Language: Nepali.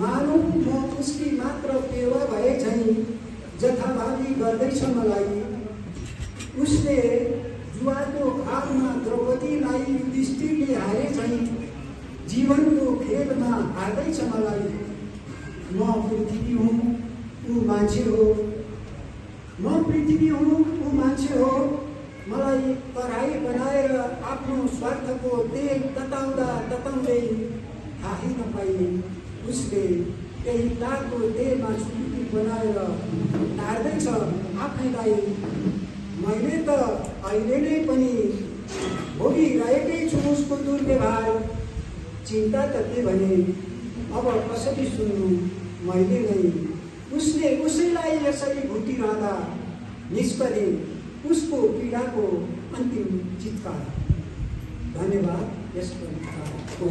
मानौ म उसकी मात्र पेवा भए झैँ जथाभावी गर्दैछ मलाई। उसले जुवाको आगमा द्रौपदीलाई युधिष्ठिरले हारे झैँ जीवनको खेलमा हार्दैछ मलाई। म पृथ्वी हुँ ऊ मान्छे हो, म पृथ्वी हुँ ऊ मान्छे हो। मलाई पढाइ बनाएर आफ्नो स्वार्थको तेल तताउँदा तताउँदै थाहै नपाई उसले त्यही तारको तेलमा छुट्टी बनाएर तार्दैछ आफैलाई। मैले त अहिले नै पनि भोगिरहेकै छु उसको दुर्व्यवहार। चिन्ता त के भने अब कसरी सुन्नु मैले नै। उसले उसैलाई यसरी भुटिरहँदा निष्परि उसको पीडाको अन्तिम चित्कार। धन्यवाद। यस कविताको